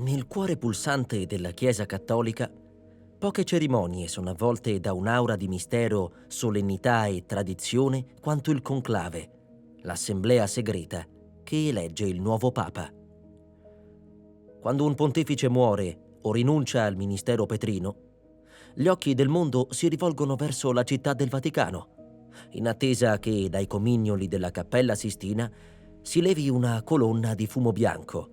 Nel cuore pulsante della Chiesa cattolica, poche cerimonie sono avvolte da un'aura di mistero, solennità e tradizione quanto il conclave, l'assemblea segreta che elegge il nuovo Papa. Quando un pontefice muore o rinuncia al ministero petrino, gli occhi del mondo si rivolgono verso la città del Vaticano, in attesa che dai comignoli della Cappella Sistina si levi una colonna di fumo bianco,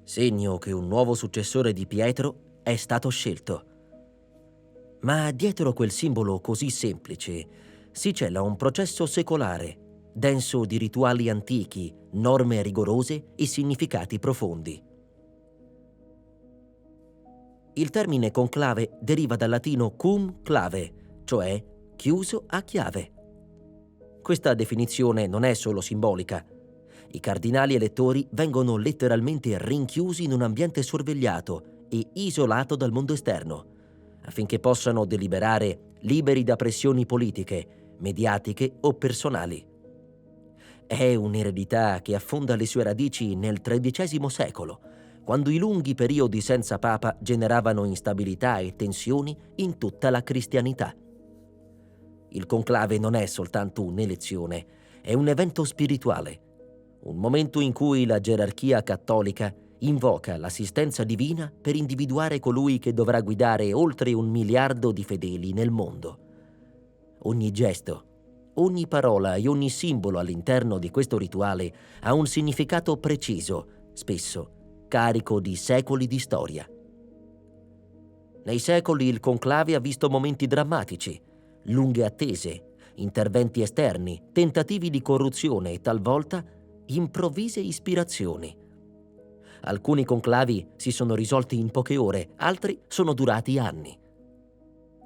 segno che un nuovo successore di Pietro è stato scelto. Ma dietro quel simbolo così semplice si cela un processo secolare, denso di rituali antichi, norme rigorose e significati profondi. Il termine conclave deriva dal latino cum clave, cioè chiuso a chiave. Questa definizione non è solo simbolica. I cardinali elettori vengono letteralmente rinchiusi in un ambiente sorvegliato e isolato dal mondo esterno, affinché possano deliberare liberi da pressioni politiche, mediatiche o personali. È un'eredità che affonda le sue radici nel XIII secolo, quando i lunghi periodi senza papa generavano instabilità e tensioni in tutta la cristianità. Il conclave non è soltanto un'elezione, è un evento spirituale, un momento in cui la gerarchia cattolica invoca l'assistenza divina per individuare colui che dovrà guidare oltre 1 miliardo di fedeli nel mondo. Ogni gesto, ogni parola e ogni simbolo all'interno di questo rituale ha un significato preciso, spesso carico di secoli di storia. Nei secoli il conclave ha visto momenti drammatici, lunghe attese, interventi esterni, tentativi di corruzione e talvolta improvvise ispirazioni. Alcuni conclavi si sono risolti in poche ore, altri sono durati anni.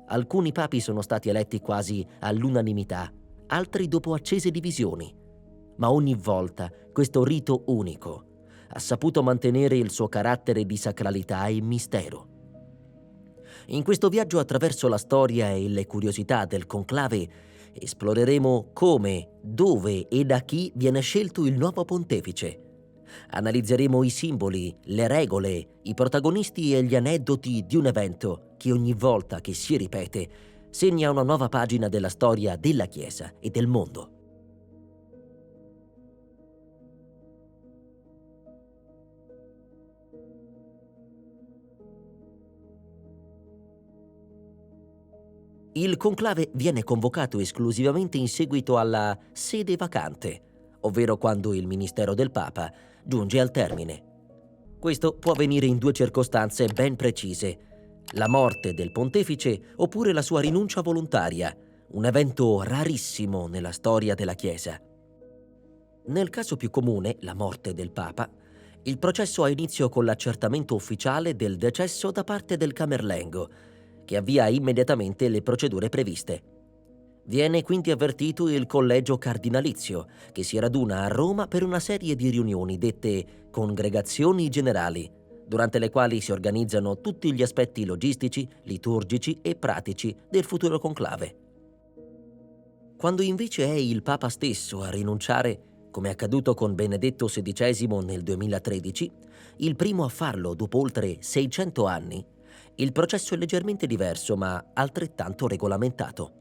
Alcuni papi sono stati eletti quasi all'unanimità, altri dopo accese divisioni. Ma ogni volta questo rito unico ha saputo mantenere il suo carattere di sacralità e mistero. In questo viaggio attraverso la storia e le curiosità del conclave esploreremo come, dove e da chi viene scelto il nuovo pontefice. Analizzeremo i simboli, le regole, i protagonisti e gli aneddoti di un evento che ogni volta che si ripete segna una nuova pagina della storia della Chiesa e del mondo. Il conclave viene convocato esclusivamente in seguito alla sede vacante, ovvero quando il ministero del Papa giunge al termine. Questo può avvenire in due circostanze ben precise: la morte del pontefice oppure la sua rinuncia volontaria, un evento rarissimo nella storia della Chiesa. Nel caso più comune, la morte del Papa, il processo ha inizio con l'accertamento ufficiale del decesso da parte del Camerlengo, che avvia immediatamente le procedure previste. Viene quindi avvertito il collegio cardinalizio, che si raduna a Roma per una serie di riunioni dette congregazioni generali, durante le quali si organizzano tutti gli aspetti logistici, liturgici e pratici del futuro conclave. Quando invece è il Papa stesso a rinunciare, come è accaduto con Benedetto XVI nel 2013, il primo a farlo dopo oltre 600 anni, il processo è leggermente diverso ma altrettanto regolamentato.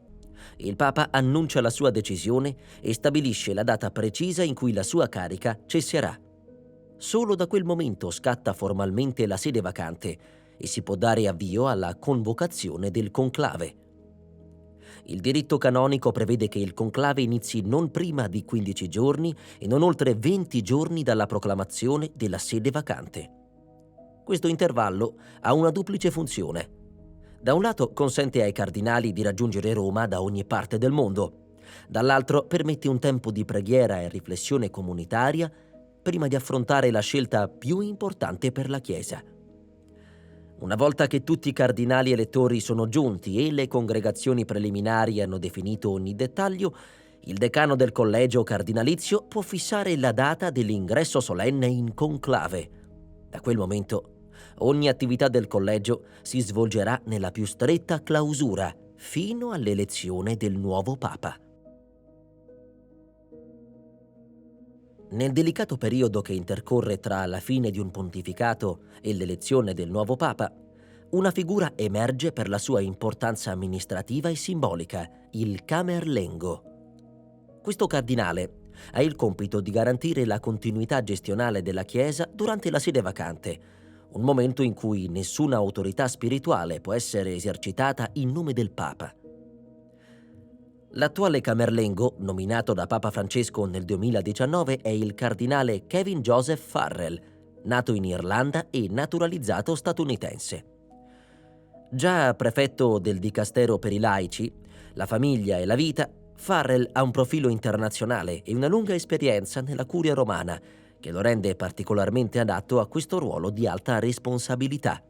Il Papa annuncia la sua decisione e stabilisce la data precisa in cui la sua carica cesserà. Solo da quel momento scatta formalmente la sede vacante e si può dare avvio alla convocazione del conclave. Il diritto canonico prevede che il conclave inizi non prima di 15 giorni e non oltre 20 giorni dalla proclamazione della sede vacante. Questo intervallo ha una duplice funzione. Da un lato consente ai cardinali di raggiungere Roma da ogni parte del mondo, dall'altro permette un tempo di preghiera e riflessione comunitaria prima di affrontare la scelta più importante per la Chiesa. Una volta che tutti i cardinali elettori sono giunti e le congregazioni preliminari hanno definito ogni dettaglio, il decano del collegio cardinalizio può fissare la data dell'ingresso solenne in conclave. Da quel momento, ogni attività del collegio si svolgerà nella più stretta clausura, fino all'elezione del nuovo Papa. Nel delicato periodo che intercorre tra la fine di un pontificato e l'elezione del nuovo Papa, una figura emerge per la sua importanza amministrativa e simbolica, il Camerlengo. Questo cardinale ha il compito di garantire la continuità gestionale della Chiesa durante la sede vacante, un momento in cui nessuna autorità spirituale può essere esercitata in nome del Papa. L'attuale Camerlengo, nominato da Papa Francesco nel 2019, è il cardinale Kevin Joseph Farrell, nato in Irlanda e naturalizzato statunitense. Già prefetto del Dicastero per i laici, la famiglia e la vita, Farrell ha un profilo internazionale e una lunga esperienza nella curia romana, che lo rende particolarmente adatto a questo ruolo di alta responsabilità.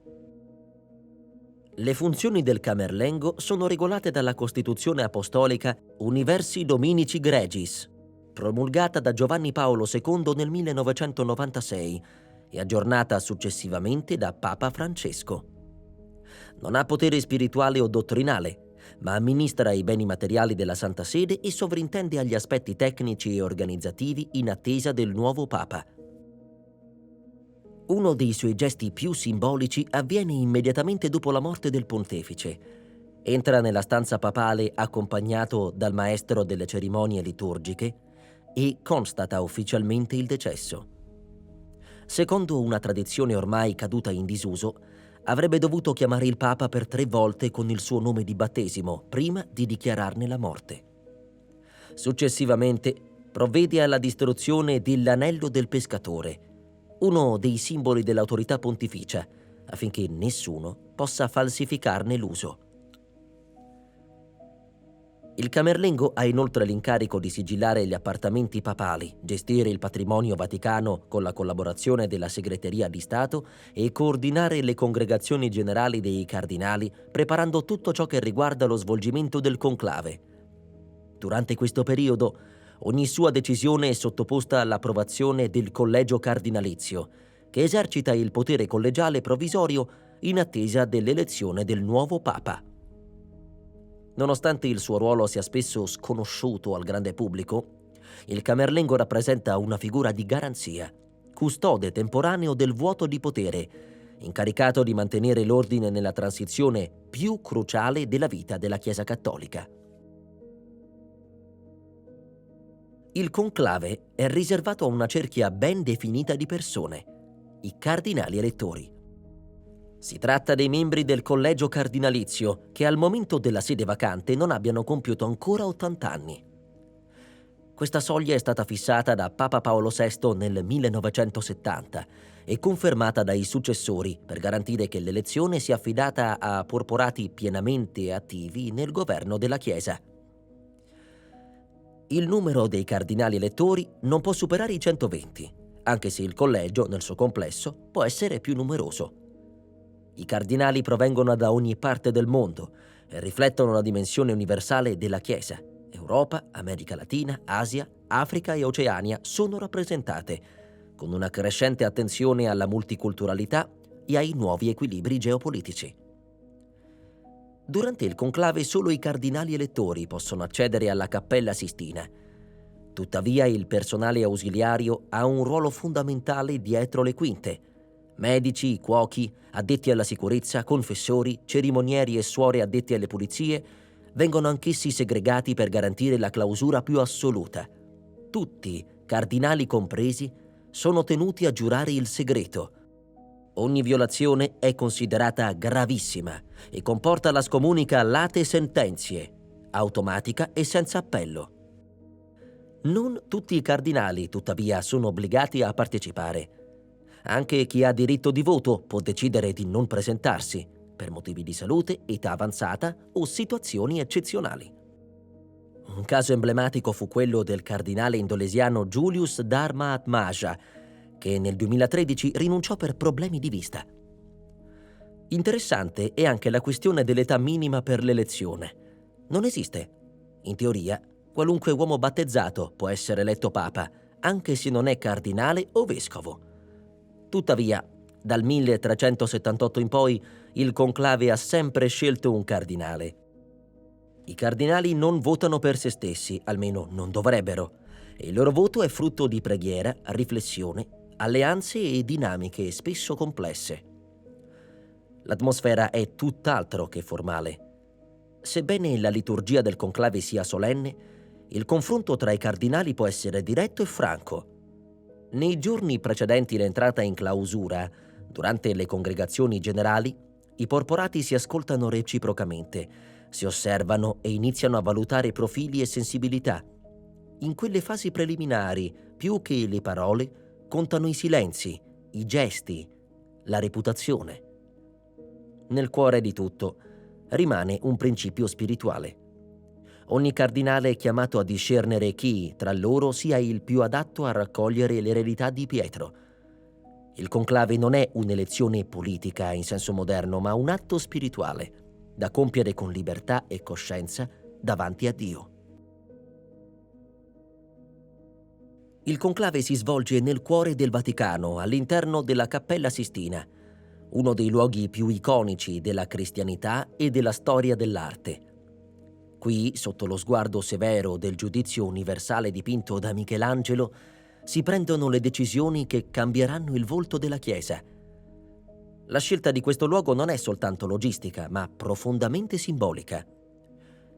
Le funzioni del Camerlengo sono regolate dalla Costituzione Apostolica Universi Dominici Gregis, promulgata da Giovanni Paolo II nel 1996 e aggiornata successivamente da Papa Francesco. Non ha potere spirituale o dottrinale, ma amministra i beni materiali della Santa Sede e sovrintende agli aspetti tecnici e organizzativi in attesa del nuovo Papa. Uno dei suoi gesti più simbolici avviene immediatamente dopo la morte del pontefice. Entra nella stanza papale accompagnato dal maestro delle cerimonie liturgiche e constata ufficialmente il decesso. Secondo una tradizione ormai caduta in disuso, avrebbe dovuto chiamare il Papa per 3 volte con il suo nome di battesimo prima di dichiararne la morte. Successivamente provvede alla distruzione dell'anello del pescatore, uno dei simboli dell'autorità pontificia, affinché nessuno possa falsificarne l'uso. Il Camerlengo ha inoltre l'incarico di sigillare gli appartamenti papali, gestire il patrimonio vaticano con la collaborazione della Segreteria di Stato e coordinare le congregazioni generali dei cardinali, preparando tutto ciò che riguarda lo svolgimento del conclave. Durante questo periodo, ogni sua decisione è sottoposta all'approvazione del Collegio Cardinalizio, che esercita il potere collegiale provvisorio in attesa dell'elezione del nuovo Papa. Nonostante il suo ruolo sia spesso sconosciuto al grande pubblico, il Camerlengo rappresenta una figura di garanzia, custode temporaneo del vuoto di potere, incaricato di mantenere l'ordine nella transizione più cruciale della vita della Chiesa Cattolica. Il conclave è riservato a una cerchia ben definita di persone, i cardinali elettori. Si tratta dei membri del collegio cardinalizio che al momento della sede vacante non abbiano compiuto ancora 80 anni. Questa soglia è stata fissata da Papa Paolo VI nel 1970 e confermata dai successori per garantire che l'elezione sia affidata a porporati pienamente attivi nel governo della Chiesa. Il numero dei cardinali elettori non può superare i 120, anche se il collegio, nel suo complesso, può essere più numeroso. I cardinali provengono da ogni parte del mondo e riflettono la dimensione universale della Chiesa. Europa, America Latina, Asia, Africa e Oceania sono rappresentate, con una crescente attenzione alla multiculturalità e ai nuovi equilibri geopolitici. Durante il conclave solo i cardinali elettori possono accedere alla Cappella Sistina. Tuttavia il personale ausiliario ha un ruolo fondamentale dietro le quinte. Medici, cuochi, addetti alla sicurezza, confessori, cerimonieri e suore addetti alle pulizie vengono anch'essi segregati per garantire la clausura più assoluta. Tutti, cardinali compresi, sono tenuti a giurare il segreto. Ogni violazione è considerata gravissima e comporta la scomunica late sententie, automatica e senza appello. Non tutti i cardinali, tuttavia, sono obbligati a partecipare. Anche chi ha diritto di voto può decidere di non presentarsi, per motivi di salute, età avanzata o situazioni eccezionali. Un caso emblematico fu quello del cardinale indonesiano Julius Dharma Atmaja, che nel 2013 rinunciò per problemi di vista. Interessante è anche la questione dell'età minima per l'elezione. Non esiste. In teoria, qualunque uomo battezzato può essere eletto papa, anche se non è cardinale o vescovo. Tuttavia, dal 1378 in poi, il conclave ha sempre scelto un cardinale. I cardinali non votano per se stessi, almeno non dovrebbero, e il loro voto è frutto di preghiera, riflessione, alleanze e dinamiche spesso complesse. L'atmosfera è tutt'altro che formale. Sebbene la liturgia del conclave sia solenne, il confronto tra i cardinali può essere diretto e franco. Nei giorni precedenti l'entrata in clausura, durante le congregazioni generali, i porporati si ascoltano reciprocamente, si osservano e iniziano a valutare profili e sensibilità. In quelle fasi preliminari, più che le parole, contano i silenzi, i gesti, la reputazione. Nel cuore di tutto rimane un principio spirituale. Ogni cardinale è chiamato a discernere chi, tra loro, sia il più adatto a raccogliere l'eredità di Pietro. Il conclave non è un'elezione politica in senso moderno, ma un atto spirituale, da compiere con libertà e coscienza davanti a Dio. Il conclave si svolge nel cuore del Vaticano, all'interno della Cappella Sistina, uno dei luoghi più iconici della cristianità e della storia dell'arte. Qui, sotto lo sguardo severo del giudizio universale dipinto da Michelangelo, si prendono le decisioni che cambieranno il volto della Chiesa. La scelta di questo luogo non è soltanto logistica, ma profondamente simbolica.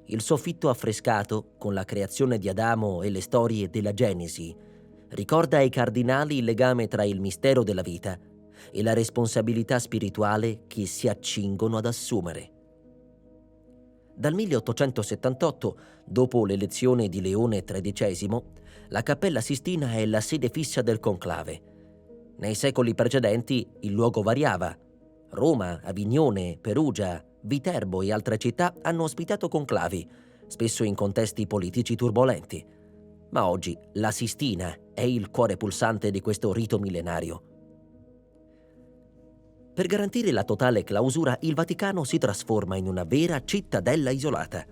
Il soffitto affrescato, con la creazione di Adamo e le storie della Genesi, ricorda ai cardinali il legame tra il mistero della vita e la responsabilità spirituale che si accingono ad assumere. Dal 1878, dopo l'elezione di Leone XIII, la Cappella Sistina è la sede fissa del conclave. Nei secoli precedenti il luogo variava. Roma, Avignone, Perugia, Viterbo e altre città hanno ospitato conclavi, spesso in contesti politici turbolenti. Ma oggi la Sistina è il cuore pulsante di questo rito millenario. Per garantire la totale clausura, il Vaticano si trasforma in una vera cittadella isolata.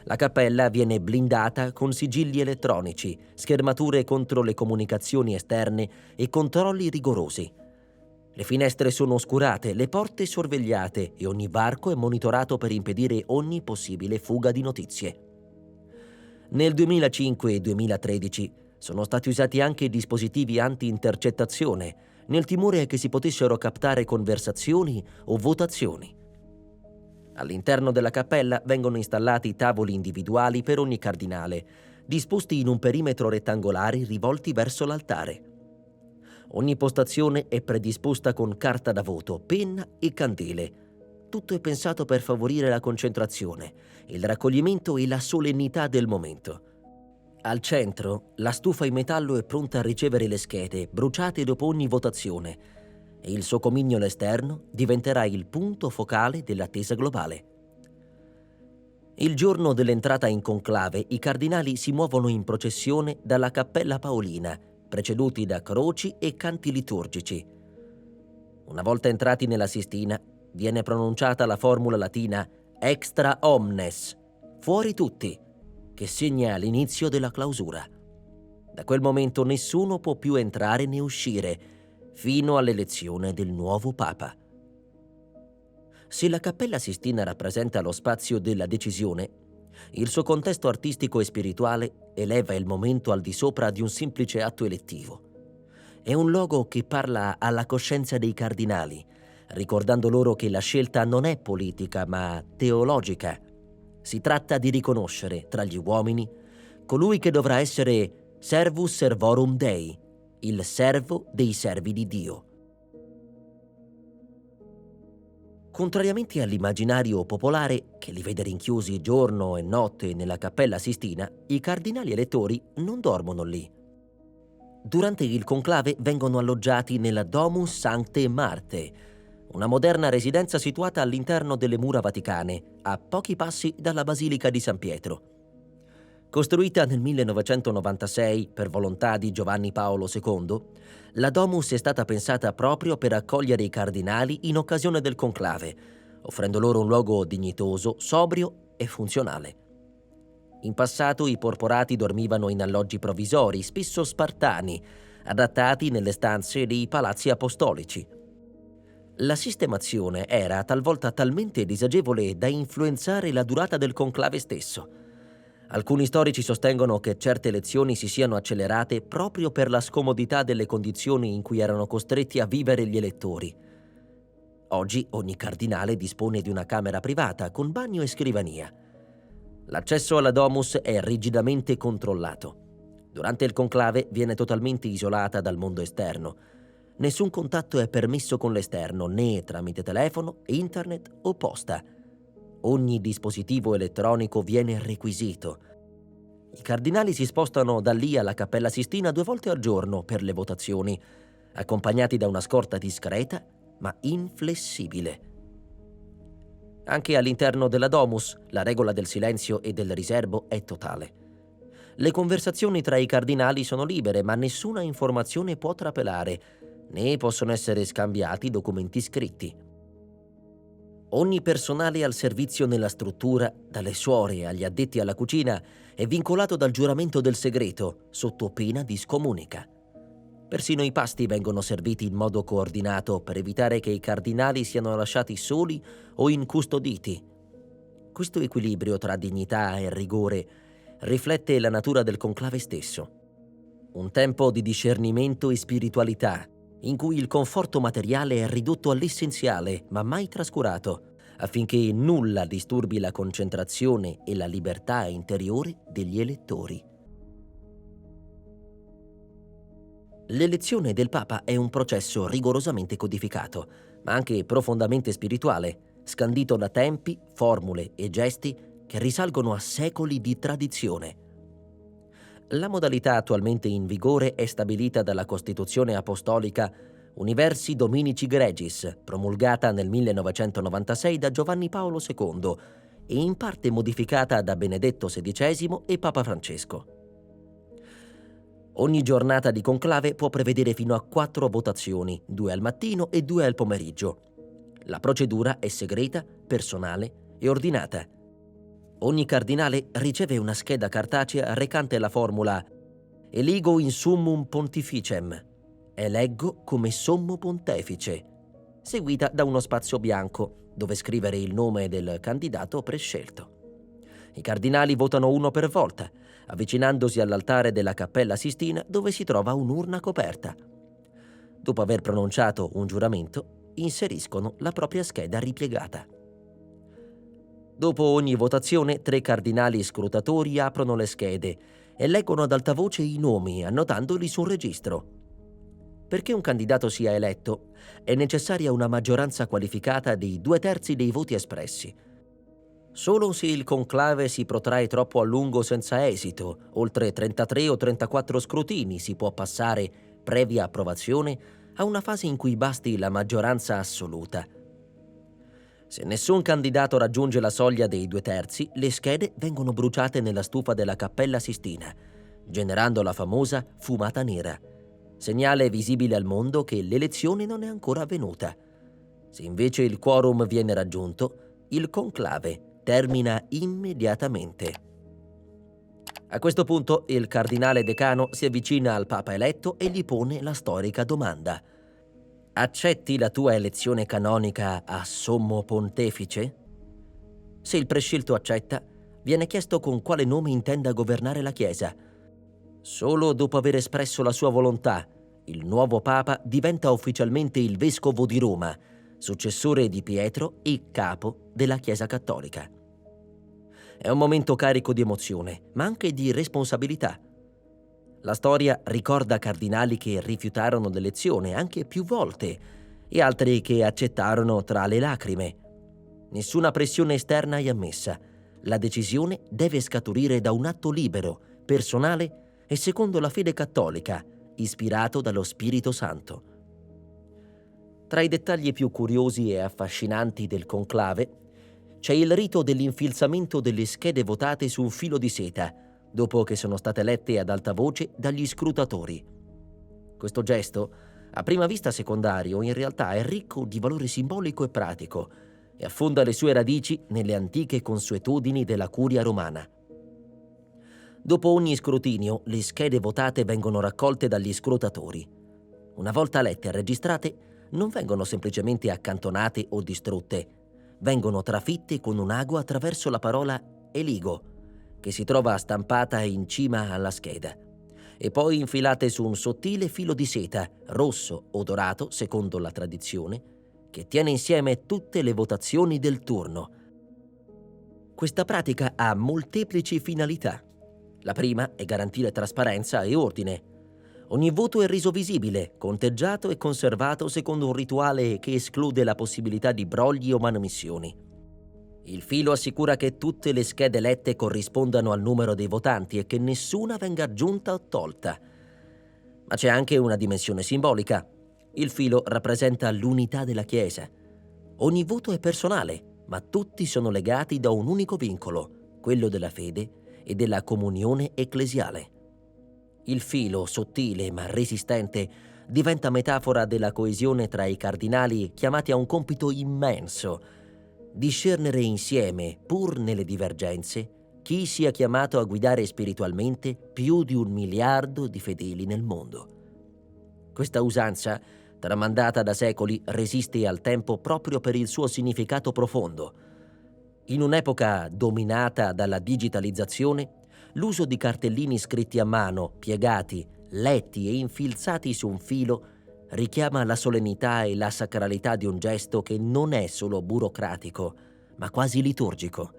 La cappella viene blindata con sigilli elettronici, schermature contro le comunicazioni esterne e controlli rigorosi. Le finestre sono oscurate, le porte sorvegliate e ogni varco è monitorato per impedire ogni possibile fuga di notizie. Nel 2005 e 2013 sono stati usati anche dispositivi anti-intercettazione, nel timore che si potessero captare conversazioni o votazioni. All'interno della cappella vengono installati tavoli individuali per ogni cardinale, disposti in un perimetro rettangolare rivolti verso l'altare. Ogni postazione è predisposta con carta da voto, penna e candele. Tutto è pensato per favorire la concentrazione, il raccoglimento e la solennità del momento. Al centro, la stufa in metallo è pronta a ricevere le schede, bruciate dopo ogni votazione, e il suo comignolo esterno diventerà il punto focale dell'attesa globale. Il giorno dell'entrata in conclave, i cardinali si muovono in processione dalla Cappella Paolina, preceduti da croci e canti liturgici. Una volta entrati nella Sistina, viene pronunciata la formula latina extra omnes, fuori tutti, che segna l'inizio della clausura. Da quel momento nessuno può più entrare né uscire, fino all'elezione del nuovo Papa. Se la Cappella Sistina rappresenta lo spazio della decisione, il suo contesto artistico e spirituale eleva il momento al di sopra di un semplice atto elettivo. È un luogo che parla alla coscienza dei cardinali, ricordando loro che la scelta non è politica ma teologica. Si tratta di riconoscere tra gli uomini colui che dovrà essere servus servorum Dei, il servo dei servi di Dio. Contrariamente all'immaginario popolare, che li vede rinchiusi giorno e notte nella Cappella Sistina, i cardinali elettori non dormono lì. Durante il conclave vengono alloggiati nella Domus Sanctae Marthae, una moderna residenza situata all'interno delle mura vaticane, a pochi passi dalla Basilica di San Pietro. Costruita nel 1996 per volontà di Giovanni Paolo II, la Domus è stata pensata proprio per accogliere i cardinali in occasione del conclave, offrendo loro un luogo dignitoso, sobrio e funzionale. In passato i porporati dormivano in alloggi provvisori, spesso spartani, adattati nelle stanze dei palazzi apostolici. La sistemazione era talvolta talmente disagevole da influenzare la durata del conclave stesso. Alcuni storici sostengono che certe elezioni si siano accelerate proprio per la scomodità delle condizioni in cui erano costretti a vivere gli elettori. Oggi ogni cardinale dispone di una camera privata con bagno e scrivania. L'accesso alla domus è rigidamente controllato. Durante il conclave viene totalmente isolata dal mondo esterno. Nessun contatto è permesso con l'esterno, né tramite telefono, internet o posta. Ogni dispositivo elettronico viene requisito. I cardinali si spostano da lì alla Cappella Sistina 2 volte al giorno per le votazioni, accompagnati da una scorta discreta ma inflessibile. Anche all'interno della domus, la regola del silenzio e del riserbo è totale. Le conversazioni tra i cardinali sono libere, ma nessuna informazione può trapelare, né possono essere scambiati documenti scritti. Ogni personale al servizio nella struttura, dalle suore agli addetti alla cucina, è vincolato dal giuramento del segreto, sotto pena di scomunica. Persino i pasti vengono serviti in modo coordinato per evitare che i cardinali siano lasciati soli o incustoditi. Questo equilibrio tra dignità e rigore riflette la natura del conclave stesso. Un tempo di discernimento e spiritualità, in cui il conforto materiale è ridotto all'essenziale, ma mai trascurato, affinché nulla disturbi la concentrazione e la libertà interiore degli elettori. L'elezione del Papa è un processo rigorosamente codificato, ma anche profondamente spirituale, scandito da tempi, formule e gesti che risalgono a secoli di tradizione. La modalità attualmente in vigore è stabilita dalla Costituzione Apostolica Universi Dominici Gregis, promulgata nel 1996 da Giovanni Paolo II e in parte modificata da Benedetto XVI e Papa Francesco. Ogni giornata di conclave può prevedere fino a 4 votazioni, 2 al mattino e 2 al pomeriggio. La procedura è segreta, personale e ordinata. Ogni cardinale riceve una scheda cartacea recante la formula «Eligo in summum pontificem», eleggo come sommo pontefice, seguita da uno spazio bianco dove scrivere il nome del candidato prescelto. I cardinali votano uno per volta, avvicinandosi all'altare della Cappella Sistina dove si trova un'urna coperta. Dopo aver pronunciato un giuramento, inseriscono la propria scheda ripiegata. Dopo ogni votazione, 3 cardinali scrutatori aprono le schede e leggono ad alta voce i nomi, annotandoli su un registro. Perché un candidato sia eletto, è necessaria una maggioranza qualificata dei 2/3 dei voti espressi. Solo se il conclave si protrae troppo a lungo senza esito, oltre 33 o 34 scrutini, si può passare, previa approvazione, a una fase in cui basti la maggioranza assoluta. Se nessun candidato raggiunge la soglia dei 2/3, le schede vengono bruciate nella stufa della Cappella Sistina, generando la famosa fumata nera, segnale visibile al mondo che l'elezione non è ancora avvenuta. Se invece il quorum viene raggiunto, il conclave termina immediatamente. A questo punto il cardinale decano si avvicina al Papa eletto e gli pone la storica domanda: accetti la tua elezione canonica a sommo pontefice? Se il prescelto accetta, viene chiesto con quale nome intenda governare la Chiesa. Solo dopo aver espresso la sua volontà, il nuovo Papa diventa ufficialmente il Vescovo di Roma, successore di Pietro e capo della Chiesa Cattolica. È un momento carico di emozione, ma anche di responsabilità. La storia ricorda cardinali che rifiutarono l'elezione anche più volte e altri che accettarono tra le lacrime. Nessuna pressione esterna è ammessa. La decisione deve scaturire da un atto libero, personale e secondo la fede cattolica, ispirato dallo Spirito Santo. Tra i dettagli più curiosi e affascinanti del conclave c'è il rito dell'infilzamento delle schede votate su un filo di seta, dopo che sono state lette ad alta voce dagli scrutatori. Questo gesto, a prima vista secondario, in realtà è ricco di valore simbolico e pratico e affonda le sue radici nelle antiche consuetudini della curia romana. Dopo ogni scrutinio, le schede votate vengono raccolte dagli scrutatori. Una volta lette e registrate, non vengono semplicemente accantonate o distrutte, vengono trafitte con un ago attraverso la parola eligo, che si trova stampata in cima alla scheda, e poi infilate su un sottile filo di seta, rosso o dorato secondo la tradizione, che tiene insieme tutte le votazioni del turno. Questa pratica ha molteplici finalità. La prima è garantire trasparenza e ordine. Ogni voto è reso visibile, conteggiato e conservato secondo un rituale che esclude la possibilità di brogli o manomissioni. Il filo assicura che tutte le schede lette corrispondano al numero dei votanti e che nessuna venga aggiunta o tolta. Ma c'è anche una dimensione simbolica. Il filo rappresenta l'unità della Chiesa. Ogni voto è personale, ma tutti sono legati da un unico vincolo, quello della fede e della comunione ecclesiale. Il filo, sottile ma resistente, diventa metafora della coesione tra i cardinali chiamati a un compito immenso: discernere insieme, pur nelle divergenze, chi sia chiamato a guidare spiritualmente più di 1 miliardo di fedeli nel mondo. Questa usanza, tramandata da secoli, resiste al tempo proprio per il suo significato profondo. In un'epoca dominata dalla digitalizzazione, l'uso di cartellini scritti a mano, piegati, letti e infilzati su un filo richiama la solennità e la sacralità di un gesto che non è solo burocratico, ma quasi liturgico.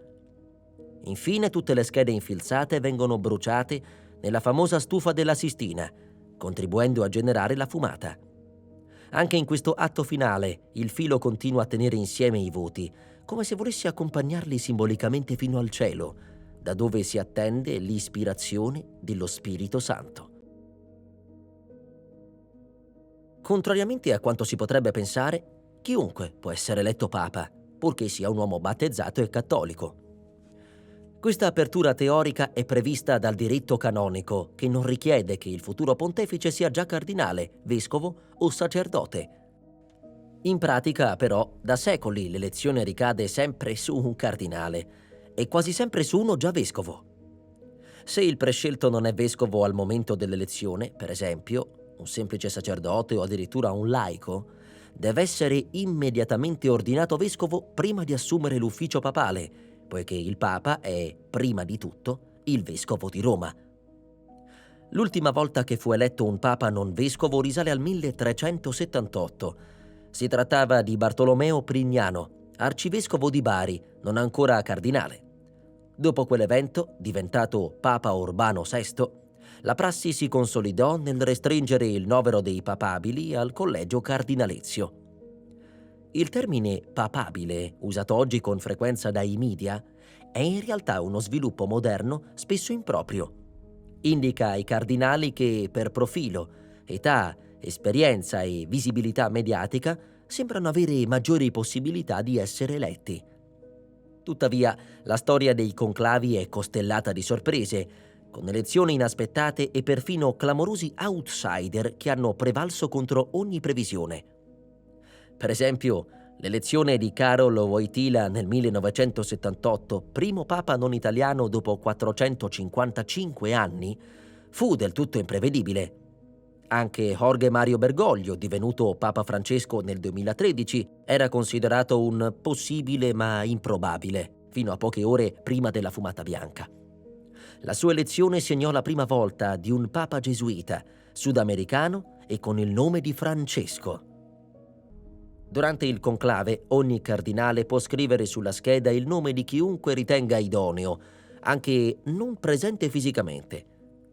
Infine, tutte le schede infilzate vengono bruciate nella famosa stufa della Sistina, contribuendo a generare la fumata. Anche in questo atto finale, il filo continua a tenere insieme i voti, come se volesse accompagnarli simbolicamente fino al cielo, da dove si attende l'ispirazione dello Spirito Santo. Contrariamente a quanto si potrebbe pensare, chiunque può essere eletto papa, purché sia un uomo battezzato e cattolico. Questa apertura teorica è prevista dal diritto canonico, che non richiede che il futuro pontefice sia già cardinale, vescovo o sacerdote. In pratica, però, da secoli l'elezione ricade sempre su un cardinale e quasi sempre su uno già vescovo. Se il prescelto non è vescovo al momento dell'elezione, per esempio, un semplice sacerdote o addirittura un laico, deve essere immediatamente ordinato vescovo prima di assumere l'ufficio papale, poiché il Papa è, prima di tutto, il vescovo di Roma. L'ultima volta che fu eletto un papa non vescovo risale al 1378. Si trattava di Bartolomeo Prignano, arcivescovo di Bari, non ancora cardinale. Dopo quell'evento, diventato Papa Urbano VI, la prassi si consolidò nel restringere il novero dei papabili al collegio cardinalizio. Il termine papabile, usato oggi con frequenza dai media, è in realtà uno sviluppo moderno spesso improprio. Indica ai cardinali che per profilo, età, esperienza e visibilità mediatica sembrano avere maggiori possibilità di essere eletti. Tuttavia, la storia dei conclavi è costellata di sorprese, con elezioni inaspettate e perfino clamorosi outsider che hanno prevalso contro ogni previsione. Per esempio, l'elezione di Karol Wojtyła nel 1978, primo papa non italiano dopo 455 anni, fu del tutto imprevedibile. Anche Jorge Mario Bergoglio, divenuto Papa Francesco nel 2013, era considerato un possibile ma improbabile, fino a poche ore prima della fumata bianca. La sua elezione segnò la prima volta di un papa gesuita, sudamericano e con il nome di Francesco. Durante il conclave, ogni cardinale può scrivere sulla scheda il nome di chiunque ritenga idoneo, anche non presente fisicamente.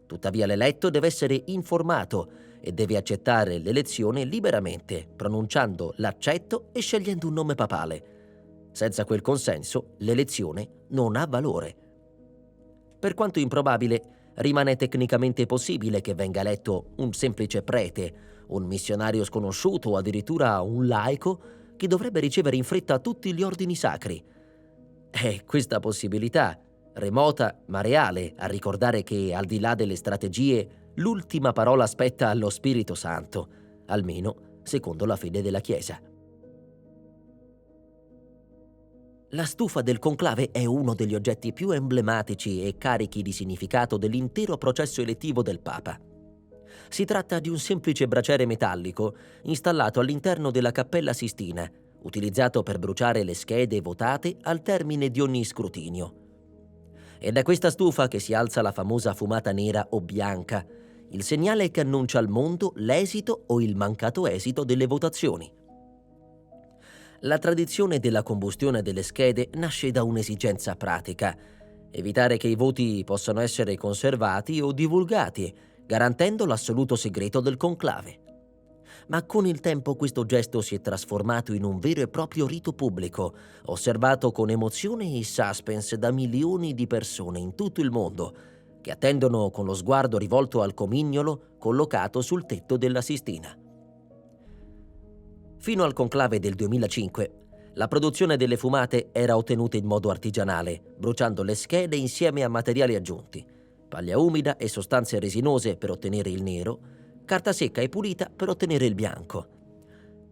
Tuttavia l'eletto deve essere informato e deve accettare l'elezione liberamente, pronunciando l'accetto e scegliendo un nome papale. Senza quel consenso, l'elezione non ha valore. Per quanto improbabile, rimane tecnicamente possibile che venga eletto un semplice prete, un missionario sconosciuto o addirittura un laico che dovrebbe ricevere in fretta tutti gli ordini sacri. È questa possibilità, remota ma reale, a ricordare che, al di là delle strategie, l'ultima parola spetta allo Spirito Santo, almeno secondo la fede della Chiesa. La stufa del conclave è uno degli oggetti più emblematici e carichi di significato dell'intero processo elettivo del Papa. Si tratta di un semplice braciere metallico installato all'interno della Cappella Sistina, utilizzato per bruciare le schede votate al termine di ogni scrutinio. È da questa stufa che si alza la famosa fumata nera o bianca, il segnale che annuncia al mondo l'esito o il mancato esito delle votazioni. La tradizione della combustione delle schede nasce da un'esigenza pratica: evitare che i voti possano essere conservati o divulgati, garantendo l'assoluto segreto del conclave. Ma con il tempo questo gesto si è trasformato in un vero e proprio rito pubblico, osservato con emozione e suspense da milioni di persone in tutto il mondo, che attendono con lo sguardo rivolto al comignolo collocato sul tetto della Sistina. Fino al conclave del 2005, la produzione delle fumate era ottenuta in modo artigianale, bruciando le schede insieme a materiali aggiunti: paglia umida e sostanze resinose per ottenere il nero, carta secca e pulita per ottenere il bianco.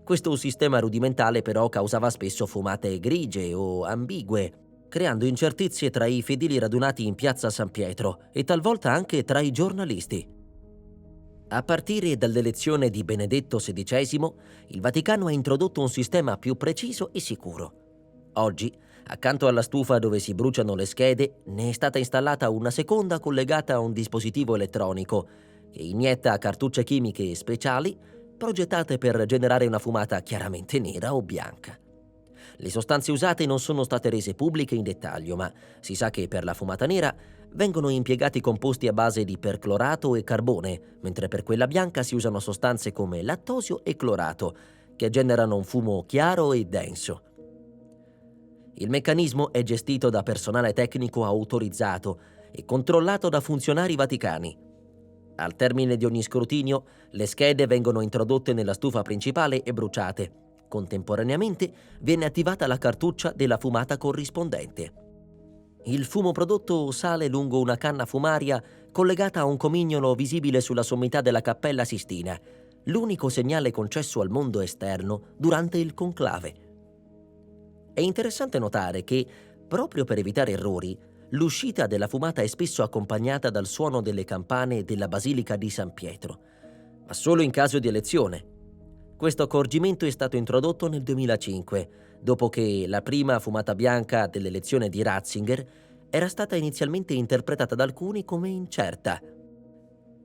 Questo sistema rudimentale però causava spesso fumate grigie o ambigue, creando incertezze tra i fedeli radunati in piazza San Pietro e talvolta anche tra i giornalisti. A partire dall'elezione di Benedetto XVI, il Vaticano ha introdotto un sistema più preciso e sicuro. Oggi, accanto alla stufa dove si bruciano le schede, ne è stata installata una seconda collegata a un dispositivo elettronico che inietta cartucce chimiche speciali progettate per generare una fumata chiaramente nera o bianca. Le sostanze usate non sono state rese pubbliche in dettaglio, ma si sa che per la fumata nera vengono impiegati composti a base di perclorato e carbone, mentre per quella bianca si usano sostanze come lattosio e clorato, che generano un fumo chiaro e denso. Il meccanismo è gestito da personale tecnico autorizzato e controllato da funzionari vaticani. Al termine di ogni scrutinio, le schede vengono introdotte nella stufa principale e bruciate. Contemporaneamente viene attivata la cartuccia della fumata corrispondente. Il fumo prodotto sale lungo una canna fumaria collegata a un comignolo visibile sulla sommità della Cappella Sistina, l'unico segnale concesso al mondo esterno durante il conclave. È interessante notare che, proprio per evitare errori, l'uscita della fumata è spesso accompagnata dal suono delle campane della Basilica di San Pietro, ma solo in caso di elezione. Questo accorgimento è stato introdotto nel 2005, dopo che la prima fumata bianca dell'elezione di Ratzinger era stata inizialmente interpretata da alcuni come incerta.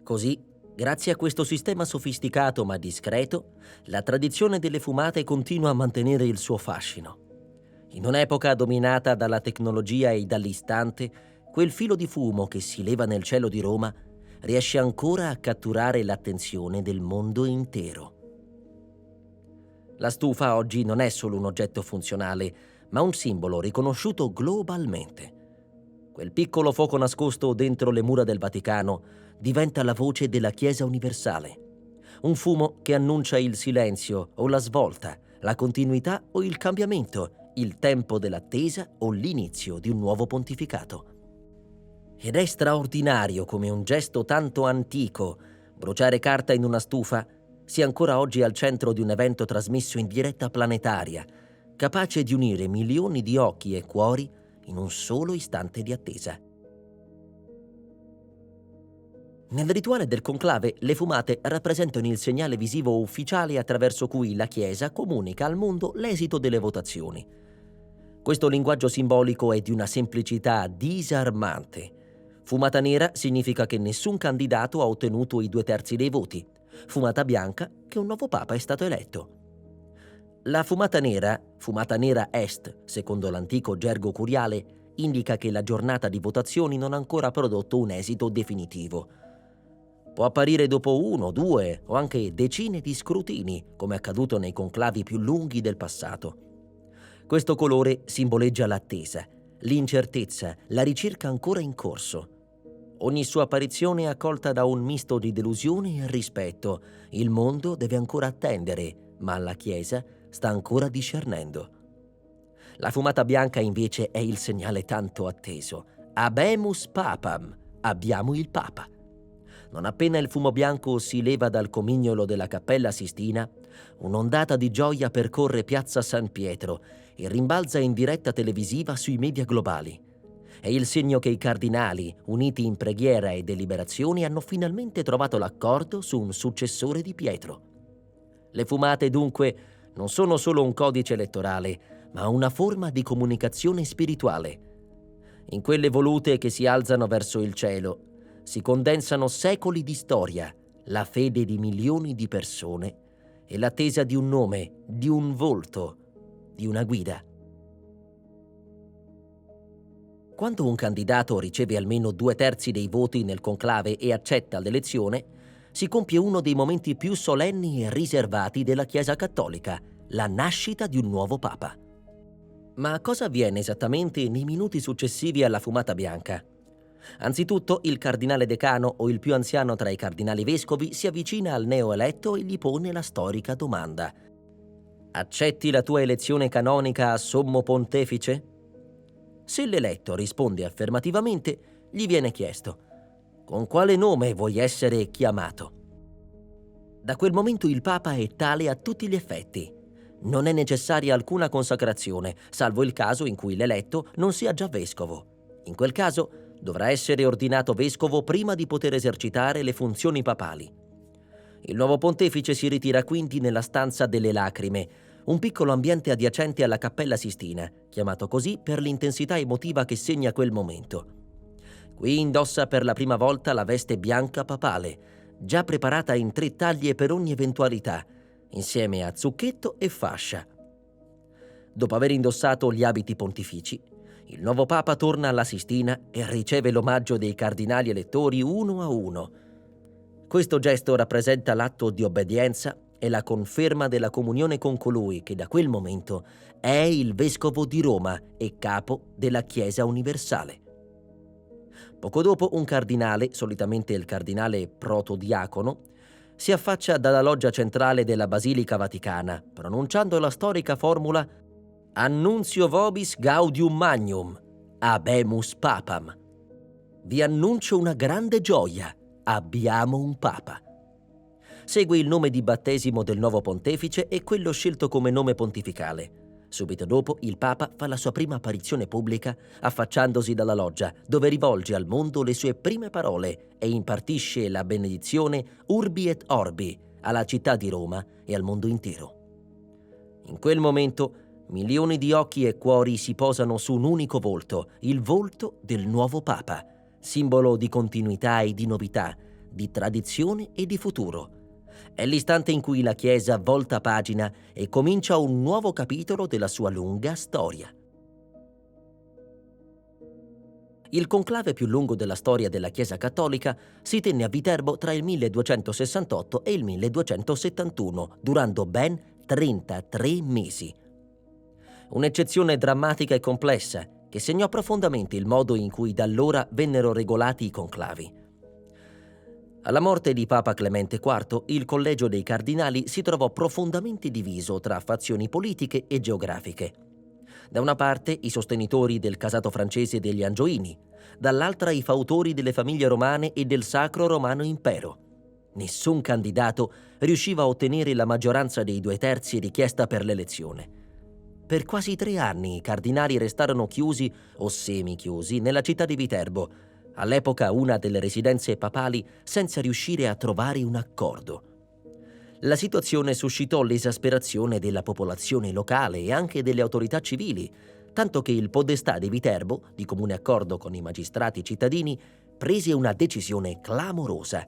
Così, grazie a questo sistema sofisticato ma discreto, la tradizione delle fumate continua a mantenere il suo fascino. In un'epoca dominata dalla tecnologia e dall'istante, quel filo di fumo che si leva nel cielo di Roma riesce ancora a catturare l'attenzione del mondo intero. La stufa oggi non è solo un oggetto funzionale, ma un simbolo riconosciuto globalmente. Quel piccolo fuoco nascosto dentro le mura del Vaticano diventa la voce della Chiesa universale. Un fumo che annuncia il silenzio o la svolta, la continuità o il cambiamento, il tempo dell'attesa o l'inizio di un nuovo pontificato. Ed è straordinario come un gesto tanto antico, bruciare carta in una stufa, sia ancora oggi al centro di un evento trasmesso in diretta planetaria, capace di unire milioni di occhi e cuori in un solo istante di attesa. Nel rituale del conclave, le fumate rappresentano il segnale visivo ufficiale attraverso cui la Chiesa comunica al mondo l'esito delle votazioni. Questo linguaggio simbolico è di una semplicità disarmante. Fumata nera significa che nessun candidato ha ottenuto i 2/3 dei voti. Fumata bianca che un nuovo papa è stato eletto. La fumata nera est, secondo l'antico gergo curiale, indica che la giornata di votazioni non ha ancora prodotto un esito definitivo. Può apparire dopo 1, 2 o anche decine di scrutini, come è accaduto nei conclavi più lunghi del passato. Questo colore simboleggia l'attesa, l'incertezza, la ricerca ancora in corso. Ogni sua apparizione è accolta da un misto di delusione e rispetto. Il mondo deve ancora attendere, ma la Chiesa sta ancora discernendo. La fumata bianca invece è il segnale tanto atteso. Habemus Papam, abbiamo il Papa. Non appena il fumo bianco si leva dal comignolo della Cappella Sistina, un'ondata di gioia percorre piazza San Pietro e rimbalza in diretta televisiva sui media globali. È il segno che i cardinali, uniti in preghiera e deliberazioni, hanno finalmente trovato l'accordo su un successore di Pietro. Le fumate, dunque, non sono solo un codice elettorale, ma una forma di comunicazione spirituale. In quelle volute che si alzano verso il cielo si condensano secoli di storia, la fede di milioni di persone e l'attesa di un nome, di un volto, di una guida. Quando un candidato riceve almeno 2/3 dei voti nel conclave e accetta l'elezione, si compie uno dei momenti più solenni e riservati della Chiesa cattolica, la nascita di un nuovo Papa. Ma cosa avviene esattamente nei minuti successivi alla fumata bianca? Anzitutto, il cardinale decano o il più anziano tra i cardinali vescovi si avvicina al neoeletto e gli pone la storica domanda: accetti la tua elezione canonica a sommo pontefice? Se l'eletto risponde affermativamente, gli viene chiesto: con quale nome vuoi essere chiamato? Da quel momento il Papa è tale a tutti gli effetti. Non è necessaria alcuna consacrazione, salvo il caso in cui l'eletto non sia già vescovo. In quel caso dovrà essere ordinato vescovo prima di poter esercitare le funzioni papali. Il nuovo pontefice si ritira quindi nella stanza delle lacrime, un piccolo ambiente adiacente alla Cappella Sistina, chiamato così per l'intensità emotiva che segna quel momento. Qui indossa per la prima volta la veste bianca papale, già preparata in 3 taglie per ogni eventualità, insieme a zucchetto e fascia. Dopo aver indossato gli abiti pontifici, il nuovo Papa torna alla Sistina e riceve l'omaggio dei cardinali elettori uno a uno. Questo gesto rappresenta l'atto di obbedienza e la conferma della comunione con colui che da quel momento è il vescovo di Roma e capo della Chiesa universale. Poco dopo un cardinale, solitamente il cardinale protodiacono, si affaccia dalla loggia centrale della Basilica Vaticana, pronunciando la storica formula Annunzio vobis gaudium magnum, habemus papam. Vi annuncio una grande gioia, abbiamo un papa. Segue il nome di battesimo del nuovo pontefice e quello scelto come nome pontificale. Subito dopo il Papa fa la sua prima apparizione pubblica affacciandosi dalla loggia, dove rivolge al mondo le sue prime parole e impartisce la benedizione Urbi et Orbi alla città di Roma e al mondo intero. In quel momento milioni di occhi e cuori si posano su un unico volto, il volto del nuovo Papa, simbolo di continuità e di novità, di tradizione e di futuro. È l'istante in cui la Chiesa volta pagina e comincia un nuovo capitolo della sua lunga storia. Il conclave più lungo della storia della Chiesa cattolica si tenne a Viterbo tra il 1268 e il 1271, durando ben 33 mesi. Un'eccezione drammatica e complessa che segnò profondamente il modo in cui da allora vennero regolati i conclavi. Alla morte di Papa Clemente IV, il collegio dei cardinali si trovò profondamente diviso tra fazioni politiche e geografiche. Da una parte i sostenitori del casato francese degli Angioini, dall'altra i fautori delle famiglie romane e del Sacro Romano Impero. Nessun candidato riusciva a ottenere la maggioranza dei 2/3 richiesta per l'elezione. Per quasi 3 anni i cardinali restarono chiusi o semi-chiusi nella città di Viterbo, all'epoca una delle residenze papali, senza riuscire a trovare un accordo. La situazione suscitò l'esasperazione della popolazione locale e anche delle autorità civili, tanto che il podestà di Viterbo, di comune accordo con i magistrati cittadini, prese una decisione clamorosa.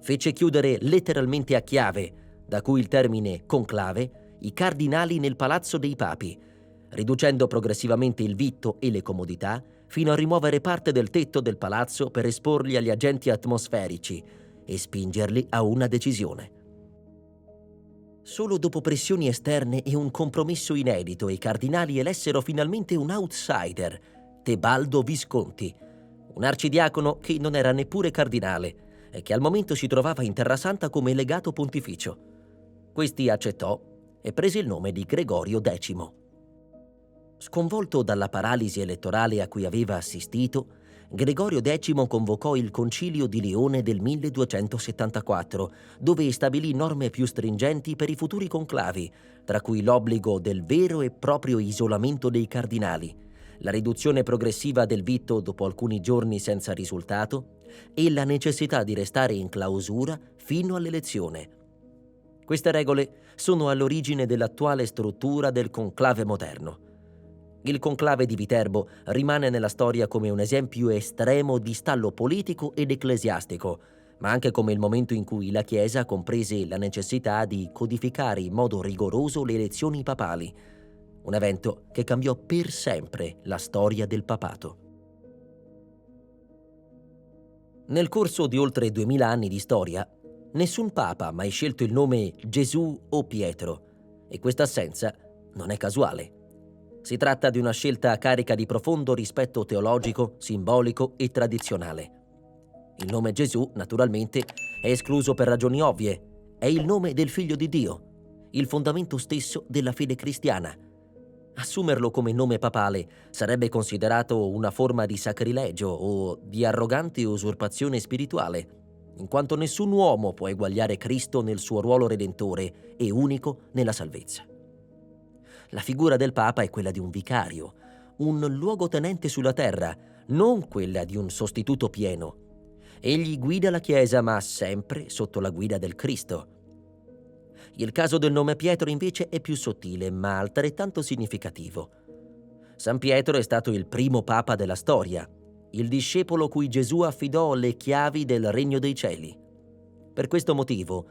Fece chiudere letteralmente a chiave, da cui il termine conclave, i cardinali nel Palazzo dei Papi, riducendo progressivamente il vitto e le comodità fino a rimuovere parte del tetto del palazzo per esporli agli agenti atmosferici e spingerli a una decisione. Solo dopo pressioni esterne e un compromesso inedito i cardinali elessero finalmente un outsider, Tebaldo Visconti, un arcidiacono che non era neppure cardinale e che al momento si trovava in Terrasanta come legato pontificio. Questi accettò e prese il nome di Gregorio X. Sconvolto dalla paralisi elettorale a cui aveva assistito, Gregorio X convocò il Concilio di Lione del 1274, dove stabilì norme più stringenti per i futuri conclavi, tra cui l'obbligo del vero e proprio isolamento dei cardinali, la riduzione progressiva del vitto dopo alcuni giorni senza risultato e la necessità di restare in clausura fino all'elezione. Queste regole sono all'origine dell'attuale struttura del conclave moderno. Il conclave di Viterbo rimane nella storia come un esempio estremo di stallo politico ed ecclesiastico, ma anche come il momento in cui la Chiesa comprese la necessità di codificare in modo rigoroso le elezioni papali, un evento che cambiò per sempre la storia del papato. Nel corso di oltre 2000 anni di storia, nessun papa ha mai scelto il nome Gesù o Pietro, e questa assenza non è casuale. Si tratta di una scelta carica di profondo rispetto teologico, simbolico e tradizionale. Il nome Gesù, naturalmente, è escluso per ragioni ovvie. È il nome del Figlio di Dio, il fondamento stesso della fede cristiana. Assumerlo come nome papale sarebbe considerato una forma di sacrilegio o di arrogante usurpazione spirituale, in quanto nessun uomo può eguagliare Cristo nel suo ruolo redentore e unico nella salvezza. La figura del Papa è quella di un vicario, un luogotenente sulla terra, non quella di un sostituto pieno. Egli guida la Chiesa, ma sempre sotto la guida del Cristo. Il caso del nome Pietro invece è più sottile, ma altrettanto significativo. San Pietro è stato il primo Papa della storia, il discepolo cui Gesù affidò le chiavi del regno dei cieli. Per questo motivo,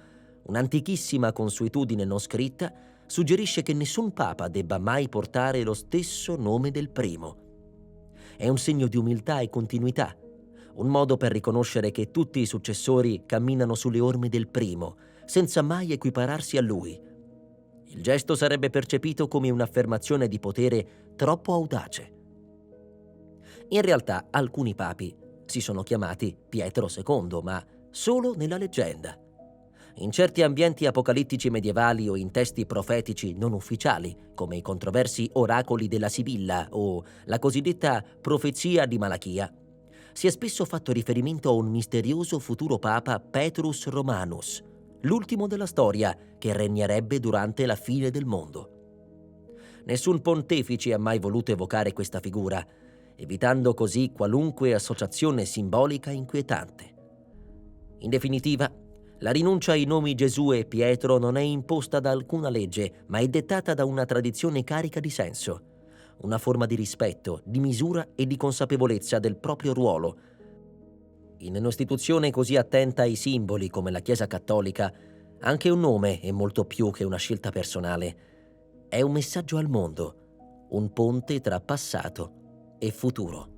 un'antichissima consuetudine non scritta suggerisce che nessun papa debba mai portare lo stesso nome del primo. È un segno di umiltà e continuità, un modo per riconoscere che tutti i successori camminano sulle orme del primo, senza mai equipararsi a lui. Il gesto sarebbe percepito come un'affermazione di potere troppo audace. In realtà alcuni papi si sono chiamati Pietro II, ma solo nella leggenda. In certi ambienti apocalittici medievali o in testi profetici non ufficiali, come i controversi oracoli della Sibilla o la cosiddetta profezia di Malachia, si è spesso fatto riferimento a un misterioso futuro papa Petrus Romanus, l'ultimo della storia che regnerebbe durante la fine del mondo. Nessun pontefice ha mai voluto evocare questa figura, evitando così qualunque associazione simbolica inquietante. In definitiva, la rinuncia ai nomi Gesù e Pietro non è imposta da alcuna legge, ma è dettata da una tradizione carica di senso, una forma di rispetto, di misura e di consapevolezza del proprio ruolo. In un'istituzione così attenta ai simboli come la Chiesa Cattolica, anche un nome è molto più che una scelta personale. È un messaggio al mondo, un ponte tra passato e futuro.